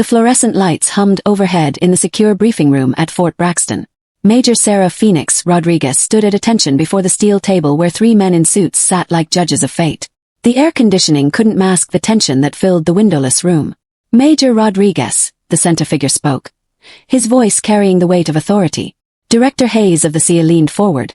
The fluorescent lights hummed overhead in the secure briefing room at Fort Braxton. Major Sarah Phoenix Rodriguez stood at attention before the steel table where 3 men in suits sat like judges of fate. The air conditioning couldn't mask the tension that filled the windowless room. Major Rodriguez, the center figure spoke, his voice carrying the weight of authority. Director Hayes of the CIA leaned forward,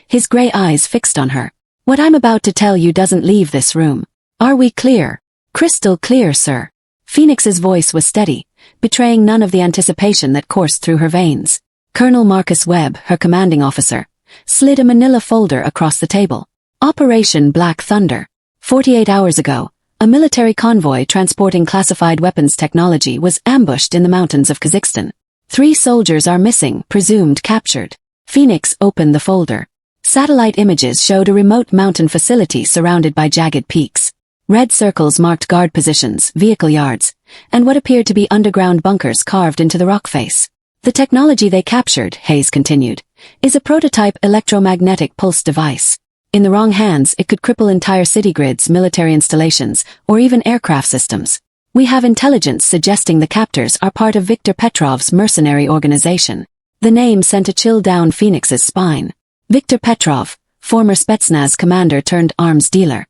his gray eyes fixed on her. What I'm about to tell you doesn't leave this room. Are we clear? Crystal clear, sir. Phoenix's voice was steady, betraying none of the anticipation that coursed through her veins. Colonel Marcus Webb, her commanding officer, slid a manila folder across the table. Operation Black Thunder. 48 hours ago, a military convoy transporting classified weapons technology was ambushed in the mountains of Kazakhstan. 3 soldiers are missing, presumed captured. Phoenix opened the folder. Satellite images showed a remote mountain facility surrounded by jagged peaks. Red circles marked guard positions, vehicle yards, and what appeared to be underground bunkers carved into the rock face. The technology they captured, Hayes continued, is a prototype electromagnetic pulse device. In the wrong hands, it could cripple entire city grids, military installations, or even aircraft systems. We have intelligence suggesting the captors are part of Viktor Petrov's mercenary organization. The name sent a chill down Phoenix's spine. Viktor Petrov, former Spetsnaz commander turned arms dealer.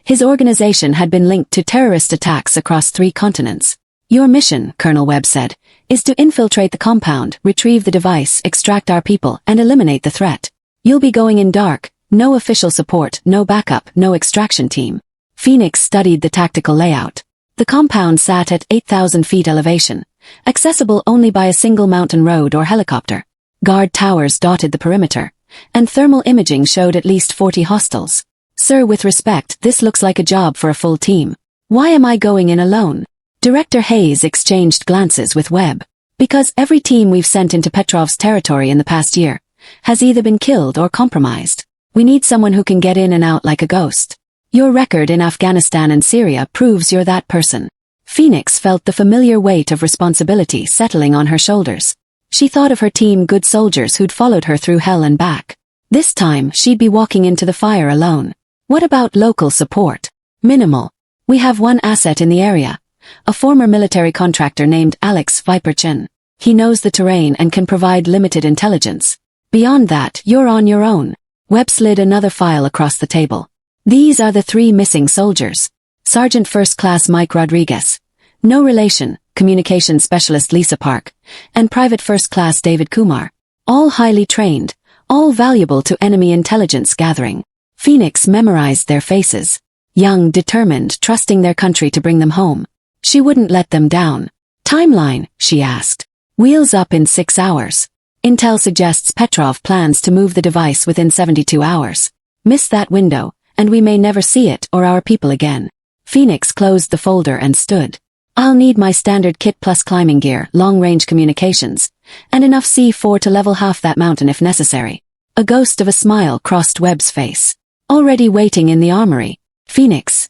His organization had been linked to terrorist attacks across 3 continents. Your mission, Colonel Webb said, is to infiltrate the compound, retrieve the device, extract our people, and eliminate the threat. You'll be going in dark, no official support, no backup, no extraction team. Phoenix studied the tactical layout. The compound sat at 8,000 feet elevation, accessible only by a single mountain road or helicopter. Guard towers dotted the perimeter, and thermal imaging showed at least 40 hostiles. Sir, with respect, this looks like a job for a full team. Why am I going in alone? Director Hayes exchanged glances with Webb. Because every team we've sent into Petrov's territory in the past year has either been killed or compromised. We need someone who can get in and out like a ghost. Your record in Afghanistan and Syria proves you're that person. Phoenix felt the familiar weight of responsibility settling on her shoulders. She thought of her team, good soldiers who'd followed her through hell and back. This time, she'd be walking into the fire alone. What about local support? Minimal. We have one asset in the area, a former military contractor named Alex Viperchin. He knows the terrain and can provide limited intelligence. Beyond that, you're on your own. Webb slid another file across the table. These are the 3 missing soldiers. Sergeant First Class Mike Rodriguez, no relation, Communications Specialist Lisa Park, and Private First Class David Kumar. All highly trained, all valuable to enemy intelligence gathering. Phoenix memorized their faces. Young, determined, trusting their country to bring them home. She wouldn't let them down. Timeline, she asked. Wheels up in 6 hours. Intel suggests Petrov plans to move the device within 72 hours. Miss that window, and we may never see it or our people again. Phoenix closed the folder and stood. I'll need my standard kit plus climbing gear, long-range communications, and enough C4 to level half that mountain if necessary. A ghost of a smile crossed Webb's face. Already waiting in the armory. Phoenix.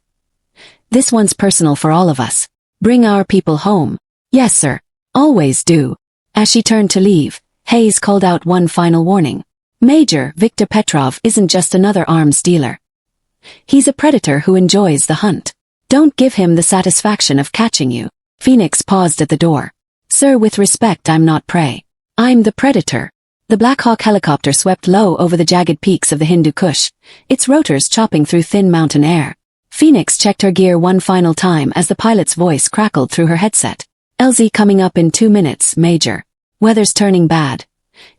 This one's personal for all of us. Bring our people home. Yes, sir. Always do. As she turned to leave, Hayes called out one final warning. Major, Viktor Petrov isn't just another arms dealer. He's a predator who enjoys the hunt. Don't give him the satisfaction of catching you. Phoenix paused at the door. Sir, with respect, I'm not prey. I'm the predator. The Black Hawk helicopter swept low over the jagged peaks of the Hindu Kush, its rotors chopping through thin mountain air. Phoenix checked her gear one final time as the pilot's voice crackled through her headset. LZ coming up in 2 minutes, Major. Weather's turning bad.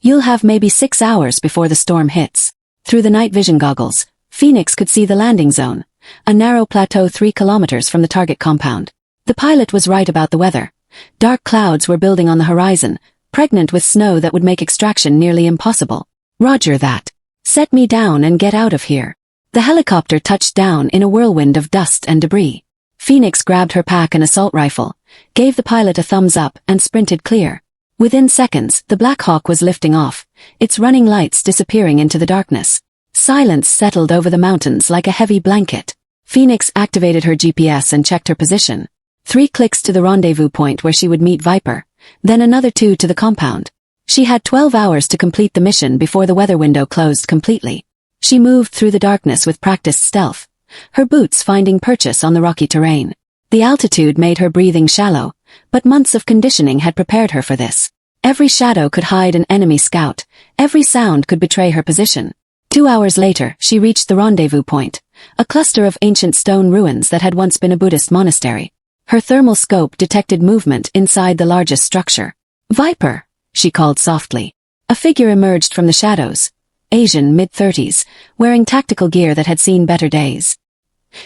You'll have maybe 6 hours before the storm hits. Through the night vision goggles, Phoenix could see the landing zone, a narrow plateau 3 kilometers from the target compound. The pilot was right about the weather. Dark clouds were building on the horizon, pregnant with snow that would make extraction nearly impossible. Roger that. Set me down and get out of here. The helicopter touched down in a whirlwind of dust and debris. Phoenix grabbed her pack and assault rifle, gave the pilot a thumbs up, and sprinted clear. Within seconds, the Black Hawk was lifting off, its running lights disappearing into the darkness. Silence settled over the mountains like a heavy blanket. Phoenix activated her GPS and checked her position. 3 clicks to the rendezvous point where she would meet Viper, then another 2 to the compound. She had 12 hours to complete the mission before the weather window closed completely. She moved through the darkness with practiced stealth, her boots finding purchase on the rocky terrain. The altitude made her breathing shallow, but months of conditioning had prepared her for this. Every shadow could hide an enemy scout, every sound could betray her position. 2 hours later, she reached the rendezvous point, a cluster of ancient stone ruins that had once been a Buddhist monastery. Her thermal scope detected movement inside the largest structure. "Viper," she called softly. A figure emerged from the shadows, Asian, mid-30s, wearing tactical gear that had seen better days.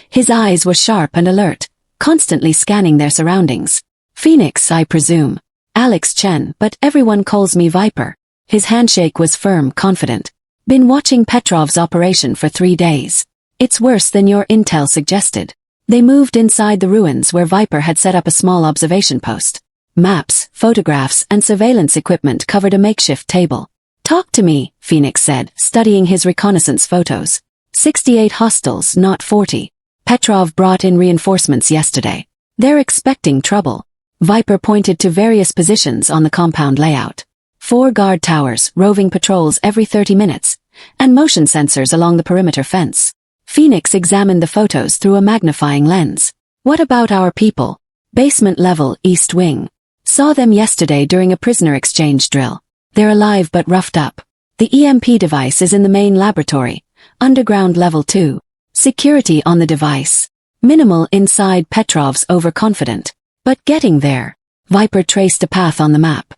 His eyes were sharp and alert, constantly scanning their surroundings. "Phoenix, I presume." "Alex Chen, but everyone calls me Viper." His handshake was firm, confident. "Been watching Petrov's operation for 3 days. It's worse than your intel suggested." They moved inside the ruins where Viper had set up a small observation post. Maps, photographs, and surveillance equipment covered a makeshift table. "Talk to me," Phoenix said, studying his reconnaissance photos. 68 hostiles, not 40. Petrov brought in reinforcements yesterday. "They're expecting trouble." Viper pointed to various positions on the compound layout. 4 guard towers, roving patrols every 30 minutes, and motion sensors along the perimeter fence. Phoenix examined the photos through a magnifying lens. "What about our people?" "Basement level, East Wing. Saw them yesterday during a prisoner exchange drill. They're alive but roughed up. The EMP device is in the main laboratory, underground level 2. Security on the device. Minimal inside." Petrov's overconfident. "But getting there." Viper traced a path on the map.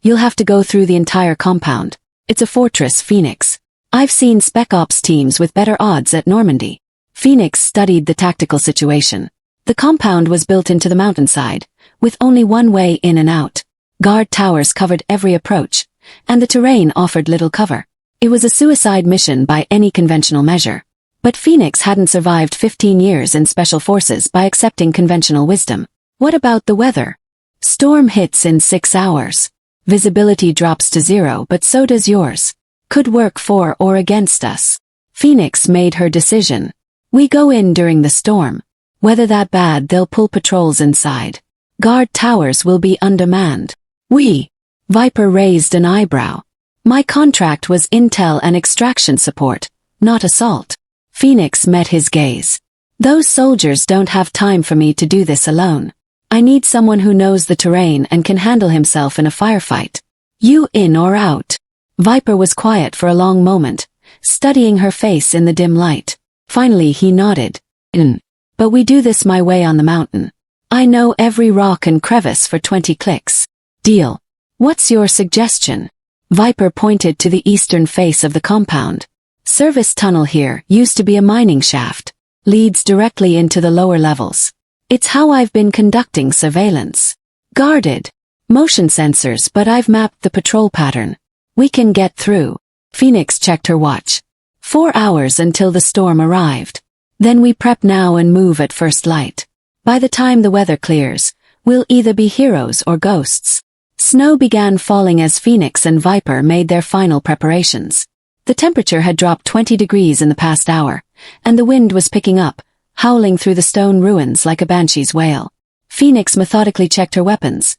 "You'll have to go through the entire compound. It's a fortress, Phoenix. I've seen Spec Ops teams with better odds at Normandy." Phoenix studied the tactical situation. The compound was built into the mountainside, with only one way in and out. Guard towers covered every approach, and the terrain offered little cover. It was a suicide mission by any conventional measure. But Phoenix hadn't survived 15 years in special forces by accepting conventional wisdom. "What about the weather?" "Storm hits in 6 hours. Visibility drops to 0, but so does yours. Could work for or against us." Phoenix made her decision. "We go in during the storm. Weather that bad, they'll pull patrols inside. Guard towers will be undermanned." "We?" Viper raised an eyebrow. "My contract was intel and extraction support, not assault." Phoenix met his gaze. "Those soldiers don't have time for me to do this alone. I need someone who knows the terrain and can handle himself in a firefight. You in or out?" Viper was quiet for a long moment, studying her face in the dim light. Finally he nodded. "In. But we do this my way on the mountain. I know every rock and crevice for 20 clicks. Deal. What's your suggestion?" Viper pointed to the eastern face of the compound. "Service tunnel here used to be a mining shaft. Leads directly into the lower levels. It's how I've been conducting surveillance. Guarded. Motion sensors, but I've mapped the patrol pattern. We can get through." Phoenix checked her watch. 4 hours until the storm arrived. "Then we prep now and move at first light. By the time the weather clears, we'll either be heroes or ghosts." Snow began falling as Phoenix and Viper made their final preparations. The temperature had dropped 20 degrees in the past hour, and the wind was picking up, howling through the stone ruins like a banshee's wail. Phoenix methodically checked her weapons.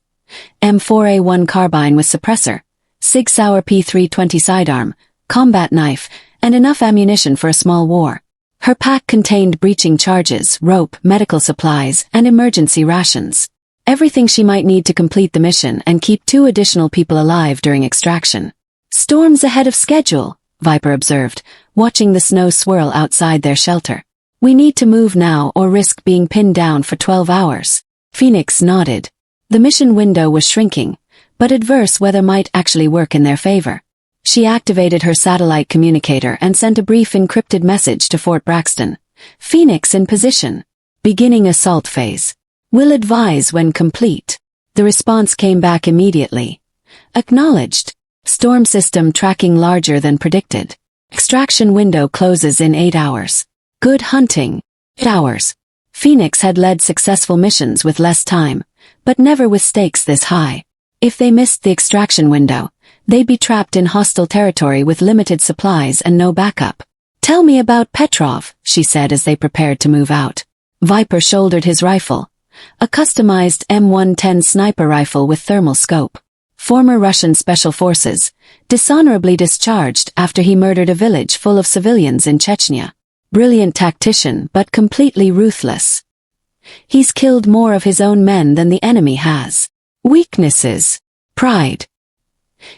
M4A1 carbine with suppressor, Sig Sauer P320 sidearm, combat knife, and enough ammunition for a small war. Her pack contained breaching charges, rope, medical supplies, and emergency rations. Everything she might need to complete the mission and keep 2 additional people alive during extraction. "Storm's ahead of schedule," Viper observed, watching the snow swirl outside their shelter. "We need to move now or risk being pinned down for 12 hours. Phoenix nodded. The mission window was shrinking, but adverse weather might actually work in their favor. She activated her satellite communicator and sent a brief encrypted message to Fort Braxton. "Phoenix in position. Beginning assault phase. Will advise when complete." The response came back immediately. "Acknowledged. Storm system tracking larger than predicted. Extraction window closes in 8 hours. Good hunting." 8 hours. Phoenix had led successful missions with less time, but never with stakes this high. If they missed the extraction window, they'd be trapped in hostile territory with limited supplies and no backup. "Tell me about Petrov," she said as they prepared to move out. Viper shouldered his rifle, a customized M110 sniper rifle with thermal scope. Former Russian special forces, dishonorably discharged after he murdered a village full of civilians in Chechnya. Brilliant tactician but completely ruthless. He's killed more of his own men than the enemy has. Weaknesses. Pride.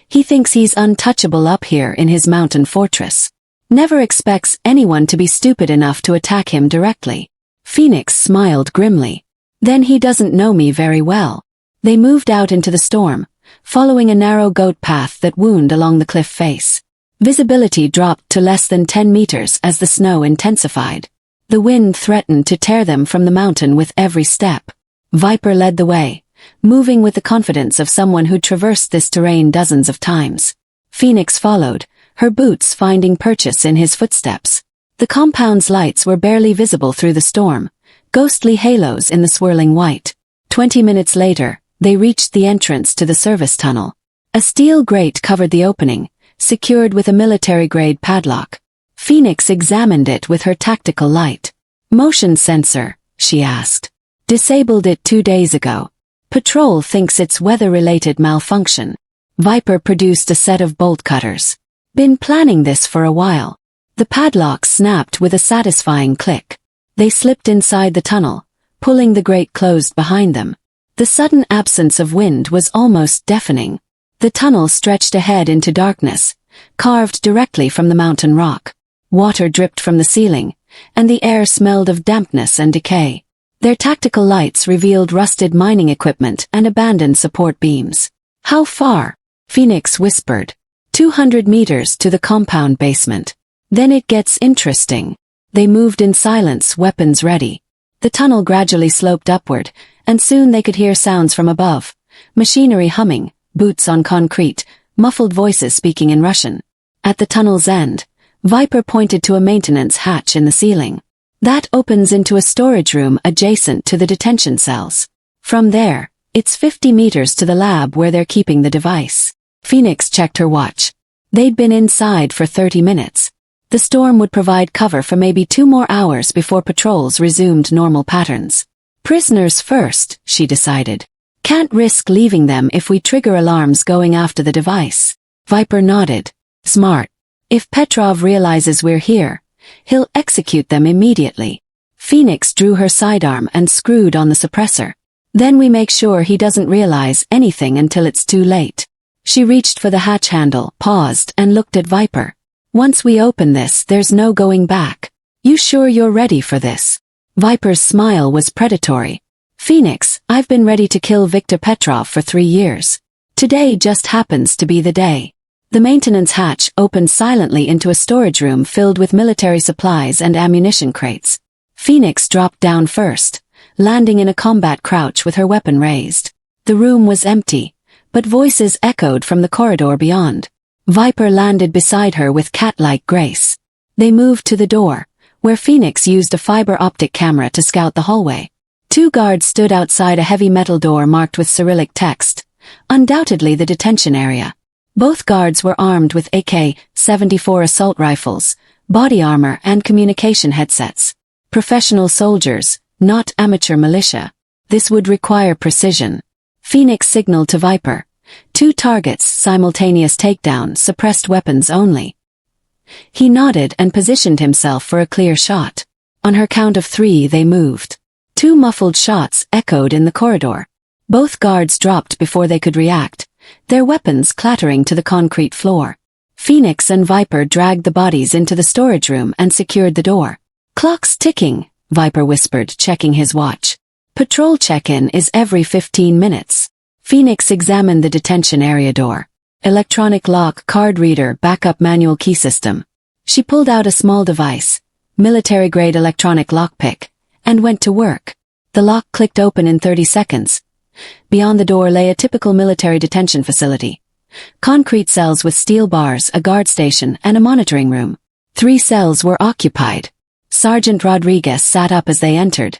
He thinks he's untouchable up here in his mountain fortress. Never expects anyone to be stupid enough to attack him directly. Phoenix smiled grimly. Then he doesn't know me very well. They moved out into the storm, following a narrow goat path that wound along the cliff face. Visibility dropped to less than 10 meters as the snow intensified. The wind threatened to tear them from the mountain with every step. Viper led the way, moving with the confidence of someone who'd traversed this terrain dozens of times. Phoenix followed, her boots finding purchase in his footsteps. The compound's lights were barely visible through the storm, ghostly halos in the swirling white. 20 minutes later, they reached the entrance to the service tunnel. A steel grate covered the opening, secured with a military-grade padlock. Phoenix examined it with her tactical light. Motion sensor, she asked. Disabled it 2 days ago. Patrol thinks it's weather-related malfunction. Viper produced a set of bolt cutters. Been planning this for a while. The padlock snapped with a satisfying click. They slipped inside the tunnel, pulling the grate closed behind them. The sudden absence of wind was almost deafening. The tunnel stretched ahead into darkness, carved directly from the mountain rock. Water dripped from the ceiling, and the air smelled of dampness and decay. Their tactical lights revealed rusted mining equipment and abandoned support beams. How far? Phoenix whispered. 200 meters to the compound basement. Then it gets interesting. They moved in silence, weapons ready. The tunnel gradually sloped upward, and soon they could hear sounds from above. Machinery humming, boots on concrete, muffled voices speaking in Russian. At the tunnel's end, Viper pointed to a maintenance hatch in the ceiling. That opens into a storage room adjacent to the detention cells. From there, it's 50 meters to the lab where they're keeping the device. Phoenix checked her watch. They'd been inside for 30 minutes. The storm would provide cover for maybe 2 more hours before patrols resumed normal patterns. Prisoners first, she decided. Can't risk leaving them if we trigger alarms going after the device. Viper nodded. Smart. If Petrov realizes we're here, he'll execute them immediately. Phoenix drew her sidearm and screwed on the suppressor. Then we make sure he doesn't realize anything until it's too late. She reached for the hatch handle, paused, and looked at Viper. Once we open this, there's no going back. You sure you're ready for this? Viper's smile was predatory. Phoenix, I've been ready to kill Viktor Petrov for 3 years. Today just happens to be the day. The maintenance hatch opened silently into a storage room filled with military supplies and ammunition crates. Phoenix dropped down first, landing in a combat crouch with her weapon raised. The room was empty, but voices echoed from the corridor beyond. Viper landed beside her with cat-like grace. They moved to the door, where Phoenix used a fiber optic camera to scout the hallway. 2 guards stood outside a heavy metal door marked with Cyrillic text, undoubtedly the detention area. Both guards were armed with AK-74 assault rifles, body armor and communication headsets. Professional soldiers, not amateur militia. This would require precision. Phoenix signaled to Viper. 2 targets, simultaneous takedown, suppressed weapons only. He nodded and positioned himself for a clear shot. On her count of 3 they moved. 2 muffled shots echoed in the corridor. Both guards dropped before they could react, their weapons clattering to the concrete floor. Phoenix and Viper dragged the bodies into the storage room and secured the door. Clock's ticking, Viper whispered, checking his watch. Patrol check-in is every 15 minutes. Phoenix examined the detention area door. Electronic lock, card reader, backup manual key system. She pulled out a small device, military-grade electronic lockpick, and went to work. The lock clicked open in 30 seconds. Beyond the door lay a typical military detention facility. Concrete cells with steel bars, a guard station, and a monitoring room. 3 cells were occupied. Sergeant Rodriguez sat up as they entered.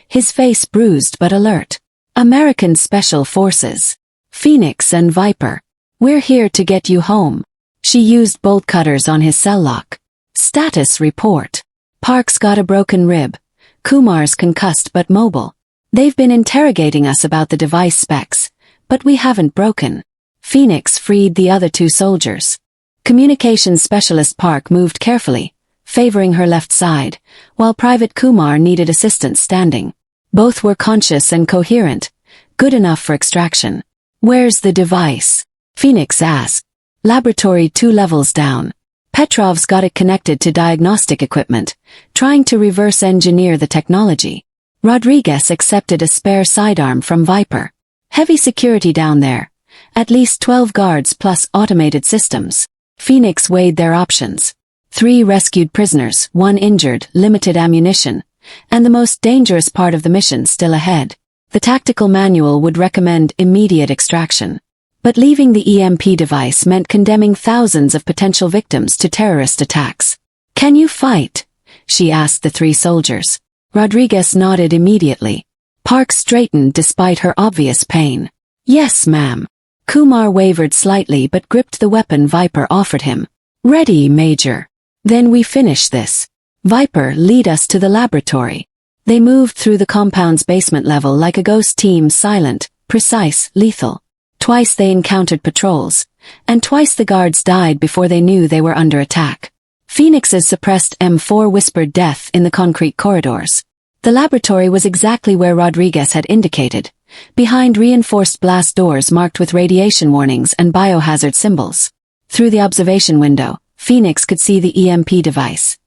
His face bruised but alert. American Special Forces. Phoenix and Viper. We're here to get you home. She used bolt cutters on his cell lock. Status report. Park's got a broken rib. Kumar's concussed but mobile. They've been interrogating us about the device specs, but we haven't broken. Phoenix freed the other 2 soldiers. Communications Specialist Park moved carefully, favoring her left side, while Private Kumar needed assistance standing. Both were conscious and coherent, good enough for extraction. "Where's the device?" Phoenix asked. "Laboratory 2 levels down." Petrov's got it connected to diagnostic equipment, trying to reverse engineer the technology. Rodriguez accepted a spare sidearm from Viper. "Heavy security down there. At least 12 guards plus automated systems." Phoenix weighed their options. 3 rescued prisoners, 1 injured, limited ammunition, and the most dangerous part of the mission still ahead. The tactical manual would recommend immediate extraction. But leaving the EMP device meant condemning thousands of potential victims to terrorist attacks. "Can you fight?" she asked the 3 soldiers. Rodriguez nodded immediately. Park straightened despite her obvious pain. "Yes, ma'am." Kumar wavered slightly but gripped the weapon Viper offered him. "Ready, Major." "Then we finish this. Viper, lead us to the laboratory." They moved through the compound's basement level like a ghost team, silent, precise, lethal. Twice they encountered patrols, and twice the guards died before they knew they were under attack. Phoenix's suppressed M4 whispered death in the concrete corridors. The laboratory was exactly where Rodriguez had indicated, behind reinforced blast doors marked with radiation warnings and biohazard symbols. Through the observation window, Phoenix could see the EMP device.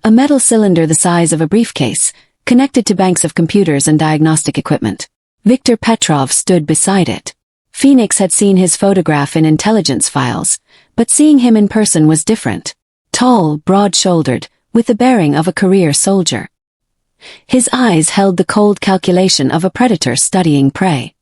A metal cylinder the size of a briefcase, connected to banks of computers and diagnostic equipment. Viktor Petrov stood beside it. Phoenix had seen his photograph in intelligence files, but seeing him in person was different. Tall, broad-shouldered, with the bearing of a career soldier. His eyes held the cold calculation of a predator studying prey.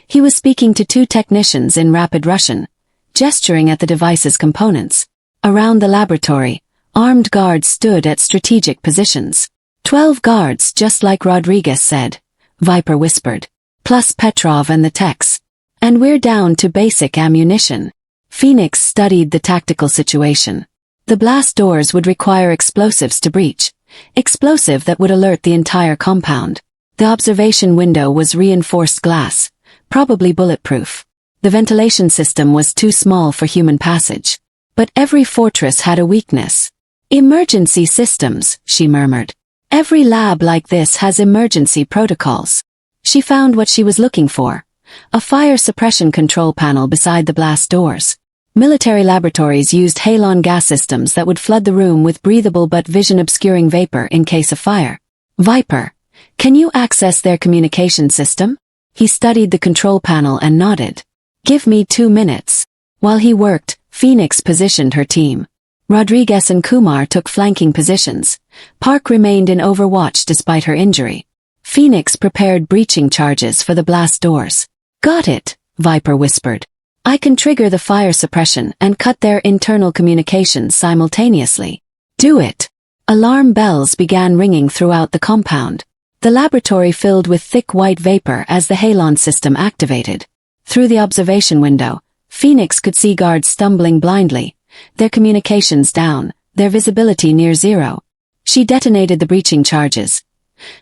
He was speaking to 2 technicians in rapid Russian, gesturing at the device's components. Around the laboratory, armed guards stood at strategic positions. 12 guards, just like Rodriguez said, Viper whispered, plus Petrov and the techs. "And we're down to basic ammunition." Phoenix studied the tactical situation. The blast doors would require explosives to breach, explosive that would alert the entire compound. The observation window was reinforced glass, probably bulletproof. The ventilation system was too small for human passage. But every fortress had a weakness. "Emergency systems," she murmured. "Every lab like this has emergency protocols." She found what she was looking for. A fire suppression control panel beside the blast doors. Military laboratories used halon gas systems that would flood the room with breathable but vision-obscuring vapor in case of fire. "Viper, can you access their communication system?" He studied the control panel and nodded. "Give me 2 minutes." While he worked, Phoenix positioned her team. Rodriguez and Kumar took flanking positions. Park remained in overwatch despite her injury. Phoenix prepared breaching charges for the blast doors. "Got it," Viper whispered. "I can trigger the fire suppression and cut their internal communications simultaneously." "Do it." Alarm bells began ringing throughout the compound. The laboratory filled with thick white vapor as the halon system activated. Through the observation window, Phoenix could see guards stumbling blindly, their communications down, their visibility near zero. She detonated the breaching charges.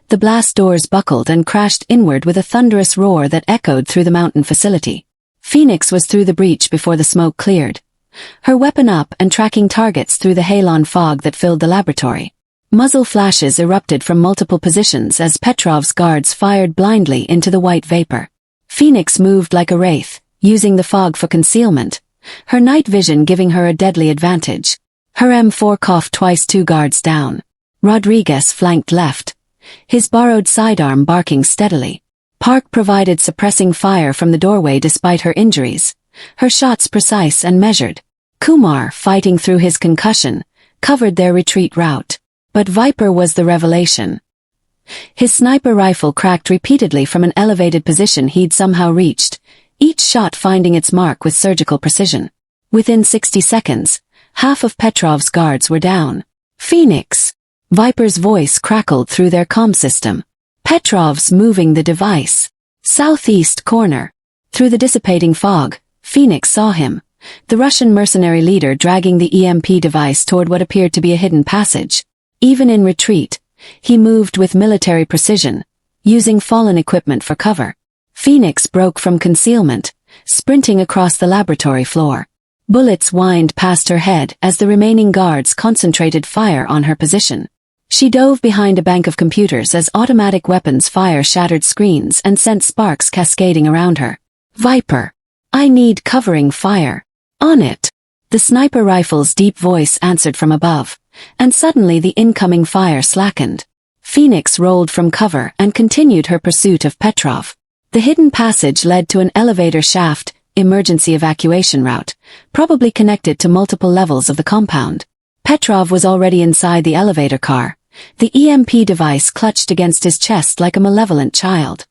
The blast doors buckled and crashed inward with a thunderous roar that echoed through the mountain facility. Phoenix was through the breach before the smoke cleared, her weapon up and tracking targets through the halon fog that filled the laboratory. Muzzle flashes erupted from multiple positions as Petrov's guards fired blindly into the white vapor. Phoenix moved like a wraith, using the fog for concealment, her night vision giving her a deadly advantage. Her M4 coughed twice, 2 guards down. Rodriguez flanked left, his borrowed sidearm barking steadily. Park provided suppressing fire from the doorway despite her injuries, her shots precise and measured. Kumar, fighting through his concussion, covered their retreat route. But Viper was the revelation. His sniper rifle cracked repeatedly from an elevated position he'd somehow reached, each shot finding its mark with surgical precision. Within 60 seconds, half of Petrov's guards were down. "Phoenix!" Viper's voice crackled through their comm system. "Petrov's moving the device. Southeast corner." Through the dissipating fog, Phoenix saw him, the Russian mercenary leader dragging the EMP device toward what appeared to be a hidden passage. Even in retreat, he moved with military precision, using fallen equipment for cover. Phoenix broke from concealment, sprinting across the laboratory floor. Bullets whined past her head as the remaining guards concentrated fire on her position. She dove behind a bank of computers as automatic weapons fire shattered screens and sent sparks cascading around her. Viper! I need covering fire. On it! The sniper rifle's deep voice answered from above, and suddenly the incoming fire slackened. Phoenix rolled from cover and continued her pursuit of Petrov. The hidden passage led to an elevator shaft, emergency evacuation route, probably connected to multiple levels of the compound. Petrov was already inside the elevator car. The EMP device clutched against his chest like a malevolent child.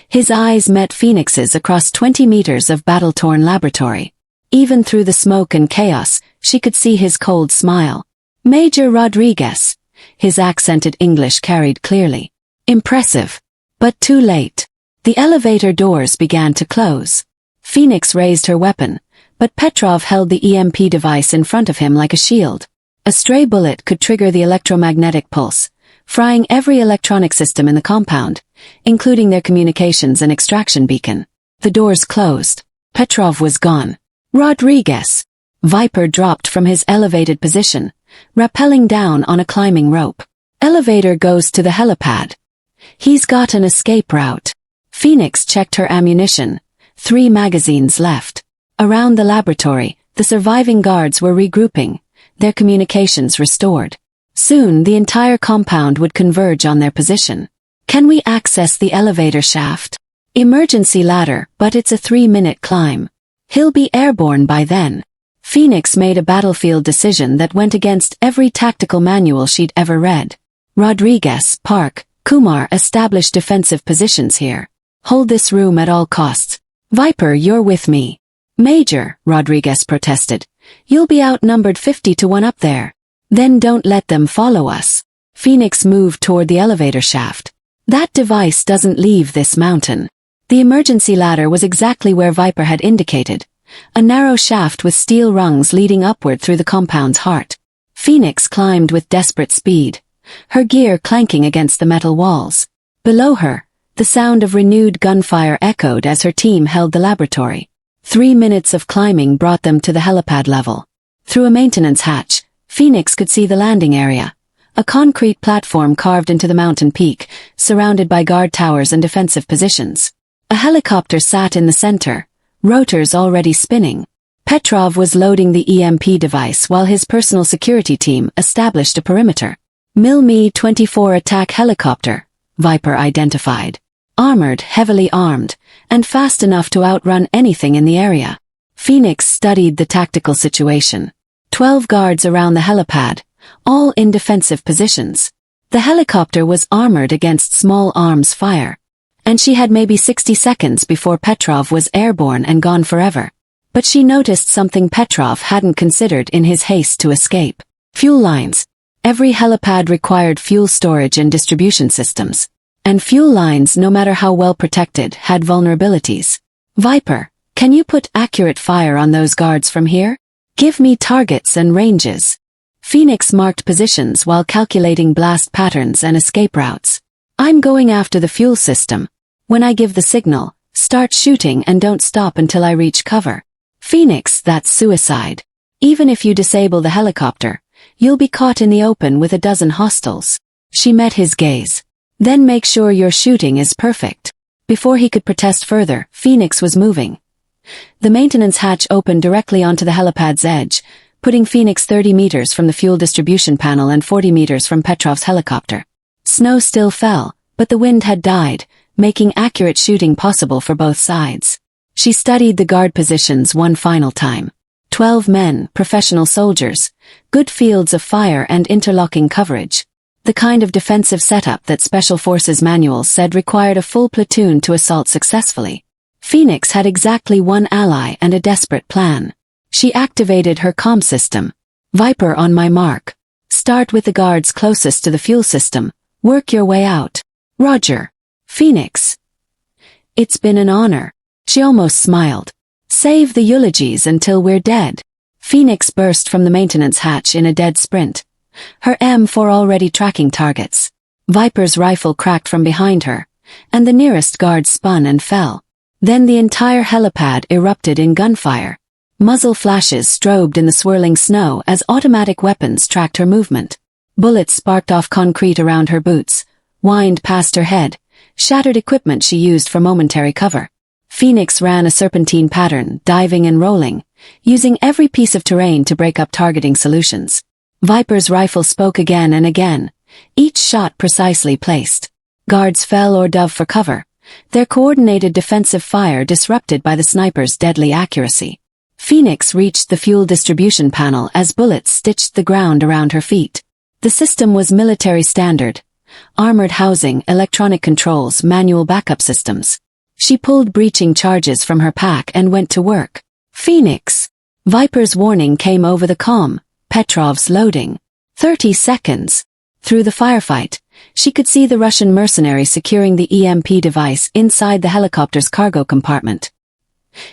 His eyes met Phoenix's across 20 meters of battle-torn laboratory. Even through the smoke and chaos, she could see his cold smile. Major Rodriguez. His accented English carried clearly. Impressive. But too late. The elevator doors began to close. Phoenix raised her weapon, but Petrov held the EMP device in front of him like a shield. A stray bullet could trigger the electromagnetic pulse, frying every electronic system in the compound, including their communications and extraction beacon. The doors closed. Petrov was gone. Rodriguez. Viper dropped from his elevated position, rappelling down on a climbing rope. Elevator goes to the helipad. He's got an escape route. Phoenix checked her ammunition. 3 magazines left. Around the laboratory, the surviving guards were regrouping, their communications restored. Soon the entire compound would converge on their position. Can we access the elevator shaft? Emergency ladder, but it's a 3-minute climb. He'll be airborne by then. Phoenix made a battlefield decision that went against every tactical manual she'd ever read. Rodriguez, Park, Kumar established defensive positions here. Hold this room at all costs. Viper, you're with me. Major, Rodriguez protested. You'll be outnumbered 50 to 1 up there. Then don't let them follow us. Phoenix moved toward the elevator shaft. That device doesn't leave this mountain. The emergency ladder was exactly where Viper had indicated. A narrow shaft with steel rungs leading upward through the compound's heart. Phoenix climbed with desperate speed, her gear clanking against the metal walls. Below her, the sound of renewed gunfire echoed as her team held the laboratory. 3 minutes of climbing brought them to the helipad level. Through a maintenance hatch, Phoenix could see the landing area. A concrete platform carved into the mountain peak, surrounded by guard towers and defensive positions. A helicopter sat in the center, rotors already spinning. Petrov was loading the EMP device while his personal security team established a perimeter. Mi-24 attack helicopter, Viper identified. Armored, heavily armed, and fast enough to outrun anything in the area. Phoenix studied the tactical situation. 12 guards around the helipad, all in defensive positions. The helicopter was armored against small arms fire. And she had maybe 60 seconds before Petrov was airborne and gone forever. But she noticed something Petrov hadn't considered in his haste to escape. Fuel lines. Every helipad required fuel storage and distribution systems. And fuel lines, no matter how well protected, had vulnerabilities. Viper, can you put accurate fire on those guards from here? Give me targets and ranges. Phoenix marked positions while calculating blast patterns and escape routes. I'm going after the fuel system. When I give the signal, start shooting and don't stop until I reach cover. Phoenix, that's suicide. Even if you disable the helicopter, you'll be caught in the open with a dozen hostiles. She met his gaze. Then make sure your shooting is perfect. Before he could protest further, Phoenix was moving. The maintenance hatch opened directly onto the helipad's edge, putting Phoenix 30 meters from the fuel distribution panel and 40 meters from Petrov's helicopter. Snow still fell, but the wind had died, making accurate shooting possible for both sides. She studied the guard positions one final time. 12 men, professional soldiers, good fields of fire and interlocking coverage. The kind of defensive setup that Special Forces manuals said required a full platoon to assault successfully. Phoenix had exactly one ally and a desperate plan. She activated her comm system. Viper, on my mark. Start with the guards closest to the fuel system. Work your way out. Roger. Phoenix. It's been an honor. She almost smiled. Save the eulogies until we're dead. Phoenix burst from the maintenance hatch in a dead sprint. Her M4 already tracking targets. Viper's rifle cracked from behind her, and the nearest guard spun and fell. Then the entire helipad erupted in gunfire. Muzzle flashes strobed in the swirling snow as automatic weapons tracked her movement. Bullets sparked off concrete around her boots, whined past her head, shattered equipment she used for momentary cover. Phoenix ran a serpentine pattern, diving and rolling, using every piece of terrain to break up targeting solutions. Viper's rifle spoke again and again, each shot precisely placed. Guards fell or dove for cover, their coordinated defensive fire disrupted by the sniper's deadly accuracy. Phoenix reached the fuel distribution panel as bullets stitched the ground around her feet. The system was military standard: armored housing, electronic controls, manual backup systems. She pulled breaching charges from her pack and went to work. Phoenix! Viper's warning came over the comm. Petrov's loading. 30 seconds. Through the firefight, she could see the Russian mercenary securing the EMP device inside the helicopter's cargo compartment.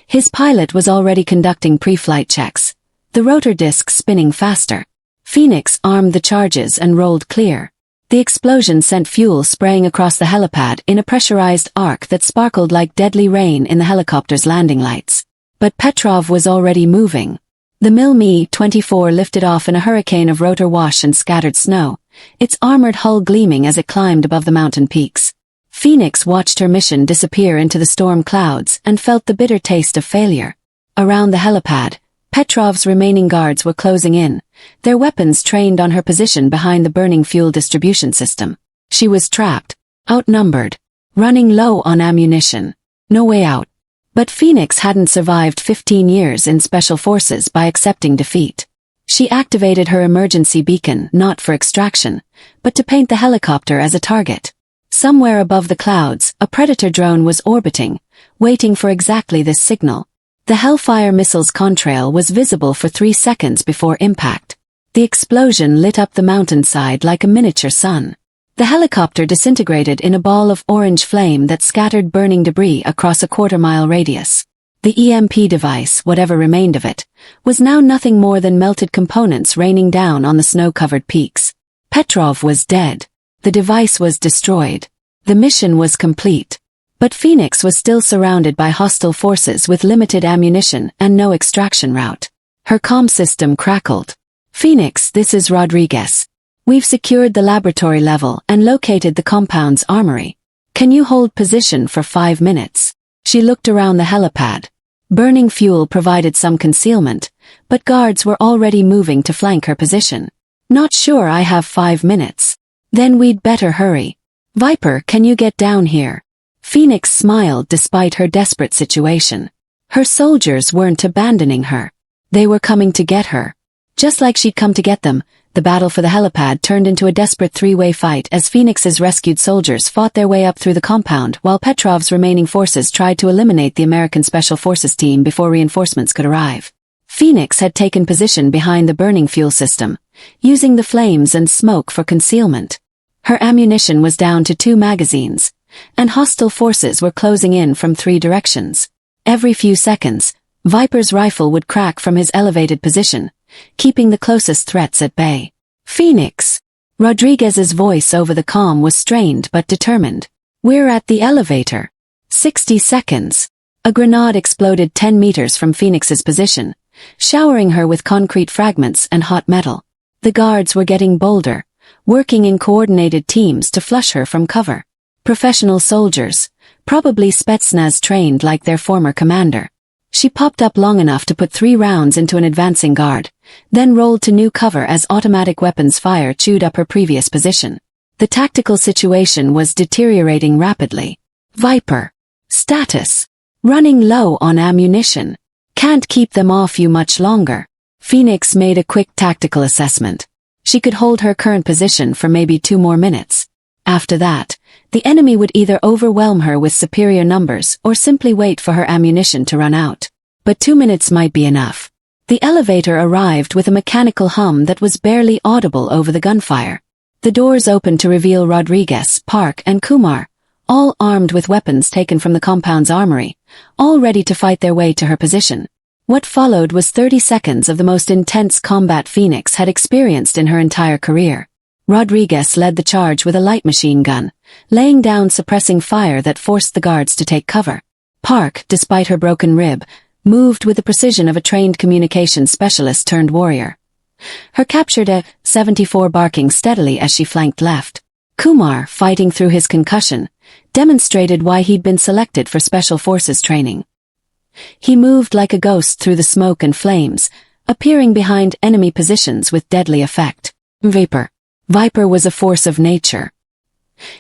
His pilot was already conducting pre-flight checks, the rotor disc spinning faster. Phoenix armed the charges and rolled clear. The explosion sent fuel spraying across the helipad in a pressurized arc that sparkled like deadly rain in the helicopter's landing lights. But Petrov was already moving. The Mi-24 lifted off in a hurricane of rotor wash and scattered snow, its armored hull gleaming as it climbed above the mountain peaks. Phoenix watched her mission disappear into the storm clouds and felt the bitter taste of failure. Around the helipad, Petrov's remaining guards were closing in, their weapons trained on her position behind the burning fuel distribution system. She was trapped, outnumbered, running low on ammunition. No way out. But Phoenix hadn't survived 15 years in special forces by accepting defeat. She activated her emergency beacon not for extraction, but to paint the helicopter as a target. Somewhere above the clouds, a Predator drone was orbiting, waiting for exactly this signal. The Hellfire missile's contrail was visible for 3 seconds before impact. The explosion lit up the mountainside like a miniature sun. The helicopter disintegrated in a ball of orange flame that scattered burning debris across a quarter-mile radius. The EMP device, whatever remained of it, was now nothing more than melted components raining down on the snow-covered peaks. Petrov was dead. The device was destroyed. The mission was complete. But Phoenix was still surrounded by hostile forces with limited ammunition and no extraction route. Her comm system crackled. "Phoenix, this is Rodriguez. We've secured the laboratory level and located the compound's armory. Can you hold position for 5 minutes?" She looked around the helipad. Burning fuel provided some concealment, but guards were already moving to flank her position. "Not sure I have 5 minutes. Then we'd better hurry. Viper, can you get down here?" Phoenix smiled despite her desperate situation. Her soldiers weren't abandoning her. They were coming to get her. Just like she'd come to get them, the battle for the helipad turned into a desperate 3-way fight as Phoenix's rescued soldiers fought their way up through the compound while Petrov's remaining forces tried to eliminate the American Special Forces team before reinforcements could arrive. Phoenix had taken position behind the burning fuel system, using the flames and smoke for concealment. Her ammunition was down to 2 magazines, and hostile forces were closing in from 3 directions. Every few seconds, Viper's rifle would crack from his elevated position, keeping the closest threats at bay. "Phoenix!" Rodriguez's voice over the comm was strained but determined. "We're at the elevator." 60 seconds. A grenade exploded 10 meters from Phoenix's position, showering her with concrete fragments and hot metal. The guards were getting bolder, working in coordinated teams to flush her from cover. Professional soldiers, probably Spetsnaz trained like their former commander. She popped up long enough to put 3 rounds into an advancing guard, then rolled to new cover as automatic weapons fire chewed up her previous position. The tactical situation was deteriorating rapidly. Viper. Status. Running low on ammunition. Can't keep them off you much longer. Phoenix made a quick tactical assessment. She could hold her current position for maybe 2 more minutes. After that, the enemy would either overwhelm her with superior numbers or simply wait for her ammunition to run out. But 2 minutes might be enough. The elevator arrived with a mechanical hum that was barely audible over the gunfire. The doors opened to reveal Rodriguez, Park, and Kumar, all armed with weapons taken from the compound's armory, all ready to fight their way to her position. What followed was 30 seconds of the most intense combat Phoenix had experienced in her entire career. Rodriguez led the charge with a light machine gun, laying down suppressing fire that forced the guards to take cover. Park, despite her broken rib, moved with the precision of a trained communications specialist turned warrior. Her captured A-74 barking steadily as she flanked left. Kumar, fighting through his concussion, demonstrated why he'd been selected for Special Forces training. He moved like a ghost through the smoke and flames, appearing behind enemy positions with deadly effect. Viper was a force of nature.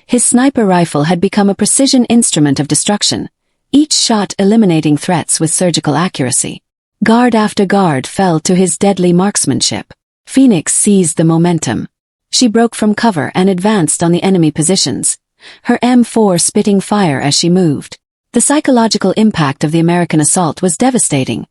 His sniper rifle had become a precision instrument of destruction, each shot eliminating threats with surgical accuracy. Guard after guard fell to his deadly marksmanship. Phoenix seized the momentum. She broke from cover and advanced on the enemy positions, her M4 spitting fire as she moved. The psychological impact of the American assault was devastating.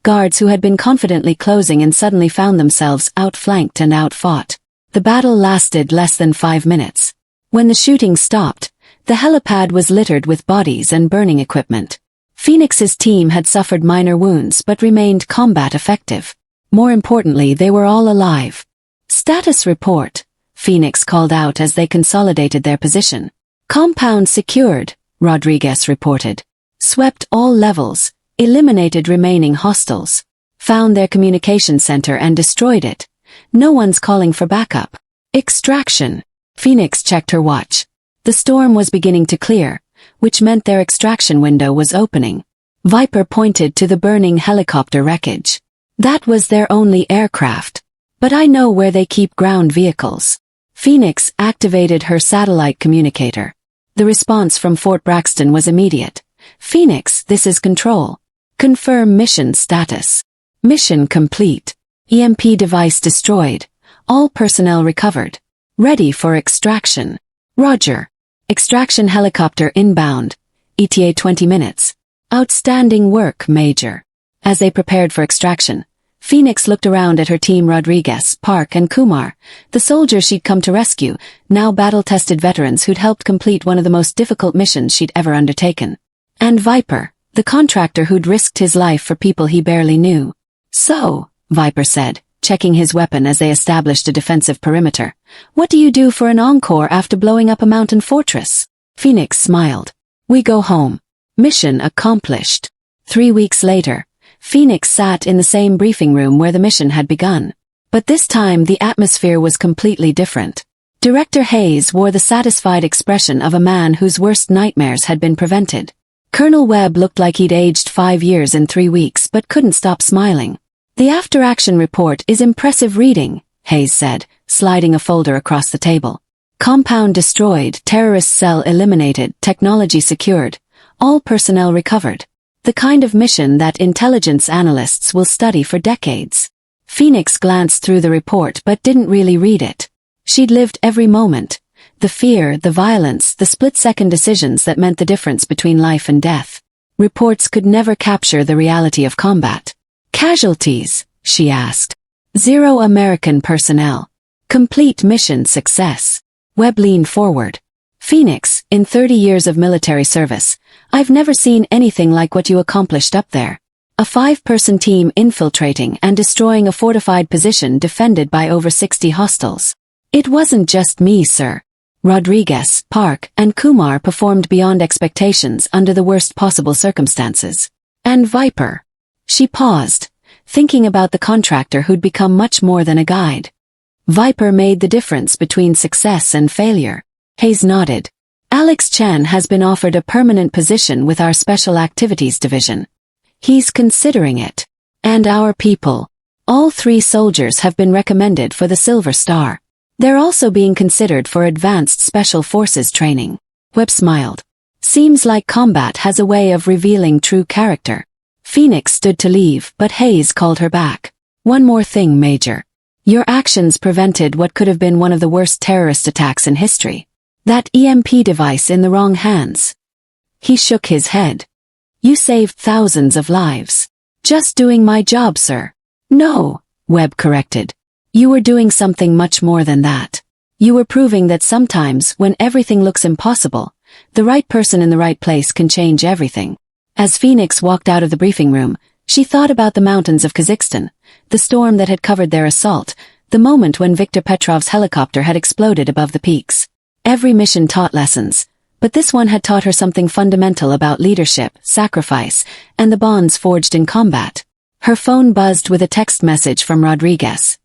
Guards who had been confidently closing in suddenly found themselves outflanked and outfought. The battle lasted less than 5 minutes. When the shooting stopped, the helipad was littered with bodies and burning equipment. Phoenix's team had suffered minor wounds but remained combat effective. More importantly, they were all alive. Status report, Phoenix called out as they consolidated their position. Compound secured, Rodriguez reported. Swept all levels, eliminated remaining hostiles. Found their communication center and destroyed it. No one's calling for backup. Extraction. Phoenix checked her watch. The storm was beginning to clear, which meant their extraction window was opening. Viper pointed to the burning helicopter wreckage. That was their only aircraft. But I know where they keep ground vehicles. Phoenix activated her satellite communicator. The response from Fort Braxton was immediate. Phoenix, this is Control. Confirm mission status. Mission complete. EMP device destroyed. All personnel recovered. Ready for extraction. Roger. Extraction helicopter inbound. ETA 20 minutes. Outstanding work, Major. As they prepared for extraction, Phoenix looked around at her team Rodriguez, Park and Kumar, the soldiers she'd come to rescue, now battle-tested veterans who'd helped complete one of the most difficult missions she'd ever undertaken. And Viper, the contractor who'd risked his life for people he barely knew. So, Viper said, checking his weapon as they established a defensive perimeter, what do you do for an encore after blowing up a mountain fortress? Phoenix smiled. We go home. Mission accomplished. 3 weeks later, Phoenix sat in the same briefing room where the mission had begun. But this time the atmosphere was completely different. Director Hayes wore the satisfied expression of a man whose worst nightmares had been prevented. Colonel Webb looked like he'd aged 5 years in 3 weeks but couldn't stop smiling. The after-action report is impressive reading, Hayes said, sliding a folder across the table. Compound destroyed, terrorist cell eliminated, technology secured, all personnel recovered. The kind of mission that intelligence analysts will study for decades. Phoenix glanced through the report but didn't really read it. She'd lived every moment. The fear, the violence, the split-second decisions that meant the difference between life and death. Reports could never capture the reality of combat. Casualties, she asked. 0 American personnel. Complete mission success. Webb leaned forward. Phoenix, in 30 years of military service, I've never seen anything like what you accomplished up there. A 5-person team infiltrating and destroying a fortified position defended by over 60 hostiles. It wasn't just me, sir. Rodriguez, Park, and Kumar performed beyond expectations under the worst possible circumstances. And Viper. She paused, thinking about the contractor who'd become much more than a guide. Viper made the difference between success and failure. Hayes nodded. Alex Chan has been offered a permanent position with our Special Activities Division. He's considering it. And our people. All 3 soldiers have been recommended for the Silver Star. They're also being considered for advanced Special Forces training. Webb smiled. Seems like combat has a way of revealing true character. Phoenix stood to leave, but Hayes called her back. One more thing, Major. Your actions prevented what could have been one of the worst terrorist attacks in history. That EMP device in the wrong hands. He shook his head. You saved thousands of lives. Just doing my job, sir. No, Webb corrected. You were doing something much more than that. You were proving that sometimes, when everything looks impossible, the right person in the right place can change everything. As Phoenix walked out of the briefing room, she thought about the mountains of Kazakhstan, the storm that had covered their assault, the moment when Viktor Petrov's helicopter had exploded above the peaks. Every mission taught lessons, but this one had taught her something fundamental about leadership, sacrifice, and the bonds forged in combat. Her phone buzzed with a text message from Rodriguez.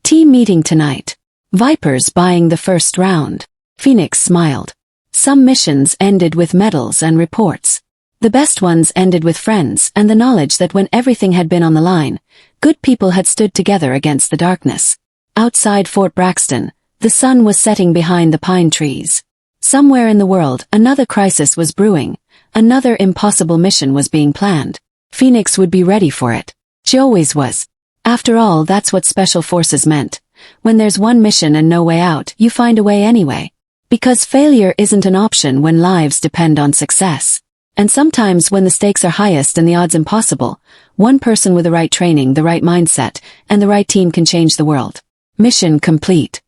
Team meeting tonight. Vipers buying the first round. Phoenix smiled. Some missions ended with medals and reports. The best ones ended with friends and the knowledge that when everything had been on the line, good people had stood together against the darkness. Outside Fort Braxton, the sun was setting behind the pine trees. Somewhere in the world, another crisis was brewing. Another impossible mission was being planned. Phoenix would be ready for it. She always was. After all, that's what special forces meant. When there's one mission and no way out, you find a way anyway. Because failure isn't an option when lives depend on success. And sometimes when the stakes are highest and the odds impossible, one person with the right training, the right mindset, and the right team can change the world. Mission complete.